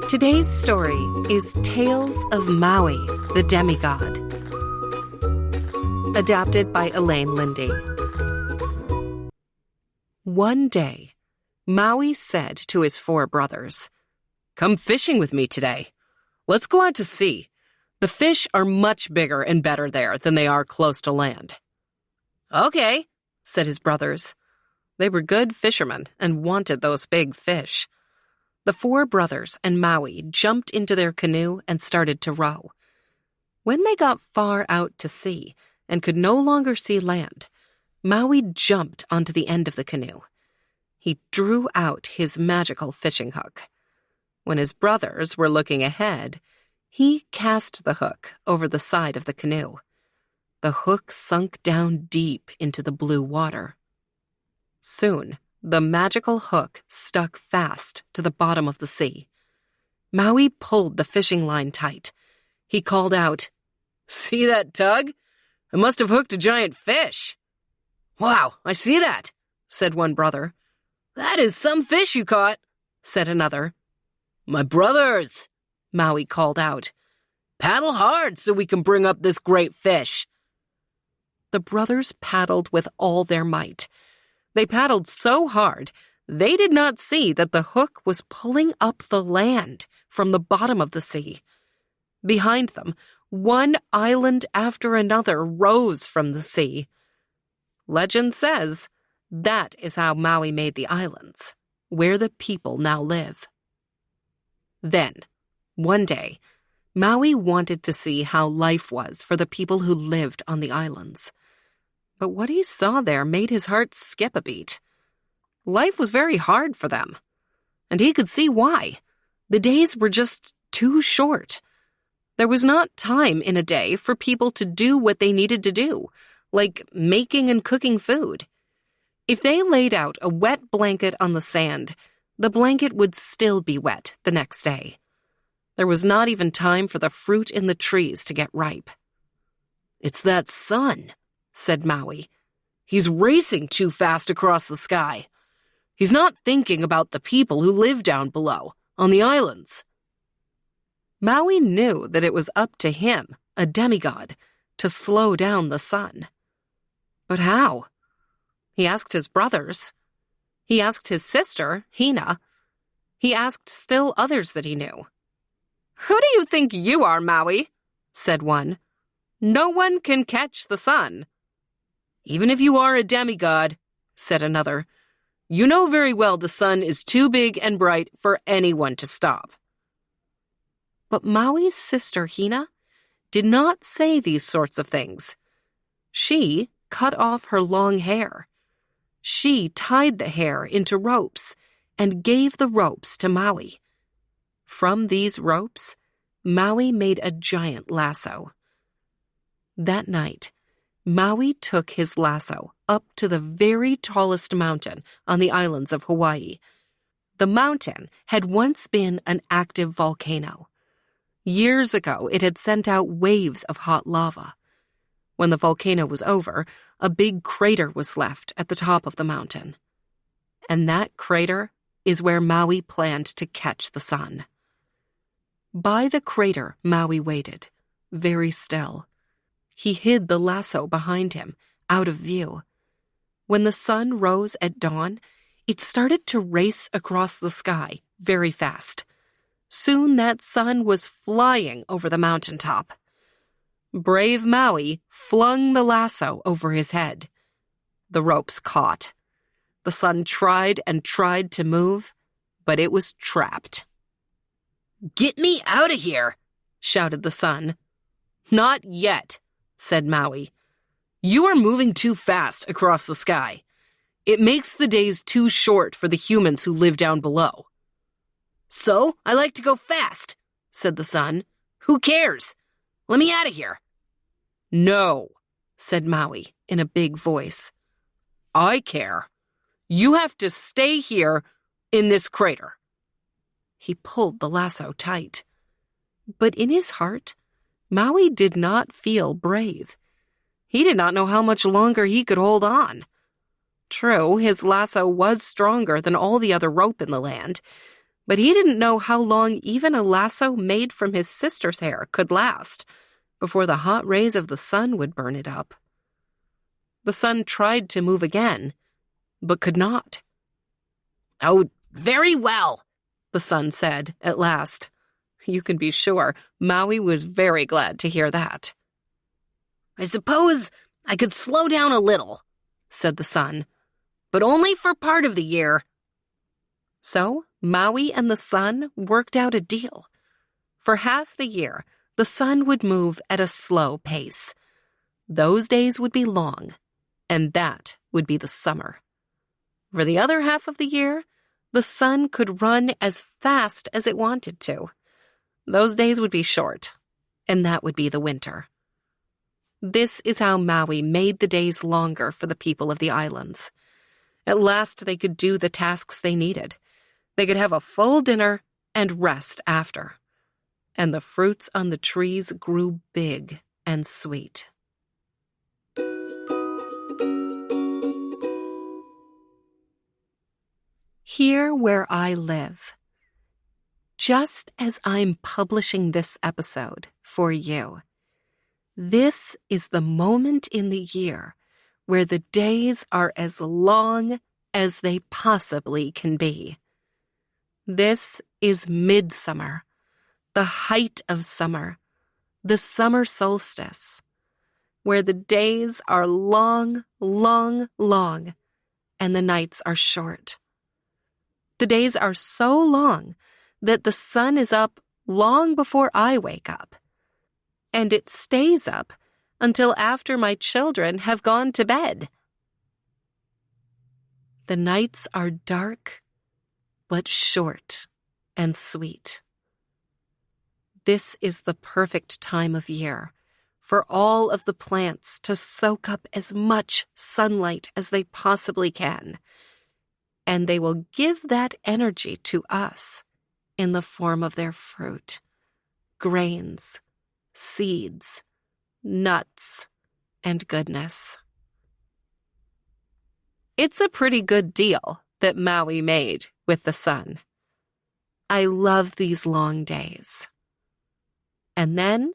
Today's story is Tales of Maui, the Demigod. Adapted by Elaine Lindy. One day, Maui said to his 4 brothers, "Come fishing with me today. Let's go out to sea. The fish are much bigger and better there than they are close to land." "Okay," said his brothers. They were good fishermen and wanted those big fish. The 4 brothers and Maui jumped into their canoe and started to row. When they got far out to sea and could no longer see land, Maui jumped onto the end of the canoe. He drew out his magical fishing hook. When his brothers were looking ahead, he cast the hook over the side of the canoe. The hook sunk down deep into the blue water. Soon, the magical hook stuck fast to the bottom of the sea. Maui pulled the fishing line tight. He called out, "See that tug? I must have hooked a giant fish." "Wow, I see that," said one brother. "That is some fish you caught," said another. "My brothers," Maui called out, "paddle hard so we can bring up this great fish." The brothers paddled with all their might. They paddled so hard, they did not see that the hook was pulling up the land from the bottom of the sea. Behind them, one island after another rose from the sea. Legend says that is how Maui made the islands, where the people now live. Then, one day, Maui wanted to see how life was for the people who lived on the islands. But what he saw there made his heart skip a beat. Life was very hard for them, and he could see why. The days were just too short. There was not time in a day for people to do what they needed to do, like making and cooking food. If they laid out a wet blanket on the sand, the blanket would still be wet the next day. There was not even time for the fruit in the trees to get ripe. "It's that sun," said Maui. "He's racing too fast across the sky. He's not thinking about the people who live down below, on the islands." Maui knew that it was up to him, a demigod, to slow down the sun. But how? He asked his brothers. He asked his sister, Hina. He asked still others that he knew. "Who do you think you are, Maui?" said one. "No one can catch the sun." "Even if you are a demigod," said another, "you know very well the sun is too big and bright for anyone to stop." But Maui's sister, Hina, did not say these sorts of things. She cut off her long hair. She tied the hair into ropes and gave the ropes to Maui. From these ropes, Maui made a giant lasso. That night, Maui took his lasso up to the very tallest mountain on the islands of Hawaii. The mountain had once been an active volcano. Years ago, it had sent out waves of hot lava. When the volcano was over, a big crater was left at the top of the mountain. And that crater is where Maui planned to catch the sun. By the crater, Maui waited, very still. He hid the lasso behind him, out of view. When the sun rose at dawn, it started to race across the sky very fast. Soon that sun was flying over the mountaintop. Brave Maui flung the lasso over his head. The ropes caught. The sun tried and tried to move, but it was trapped. "Get me out of here!" shouted the sun. "Not yet," said Maui. "You are moving too fast across the sky. It makes the days too short for the humans who live down below." "So, I like to go fast," said the sun. "Who cares? Let me out of here." "No," said Maui in a big voice. "I care. You have to stay here in this crater." He pulled the lasso tight. But in his heart, Maui did not feel brave. He did not know how much longer he could hold on. True, his lasso was stronger than all the other rope in the land, But he didn't know how long even a lasso made from his sister's hair could last before the hot rays of the sun would burn it up. The sun tried to move again, but could not. "Oh, very well," the sun said at last. You can be sure Maui was very glad to hear that. "I suppose I could slow down a little," said the sun, "but only for part of the year." So Maui and the sun worked out a deal. For half the year, the sun would move at a slow pace. Those days would be long, and that would be the summer. For the other half of the year, the sun could run as fast as it wanted to. Those days would be short, and that would be the winter. This is how Maui made the days longer for the people of the islands. At last they could do the tasks they needed. They could have a full dinner and rest after. And the fruits on the trees grew big and sweet. Here where I live. Just as I'm publishing this episode for you, this is the moment in the year where the days are as long as they possibly can be. This is midsummer, the height of summer, the summer solstice, where the days are long, long, long, and the nights are short. The days are so long that the sun is up long before I wake up, and it stays up until after my children have gone to bed. The nights are dark, but short and sweet. This is the perfect time of year for all of the plants to soak up as much sunlight as they possibly can, and they will give that energy to us in the form of their fruit, grains, seeds, nuts, and goodness. It's a pretty good deal that Maui made with the sun. I love these long days. And then,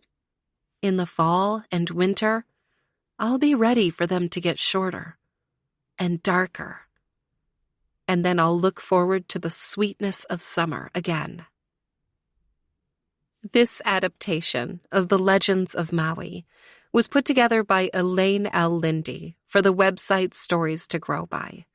in the fall and winter, I'll be ready for them to get shorter and darker. And then I'll look forward to the sweetness of summer again. This adaptation of the Legends of Maui was put together by Elaine L. Lindy for the website Stories to Grow By.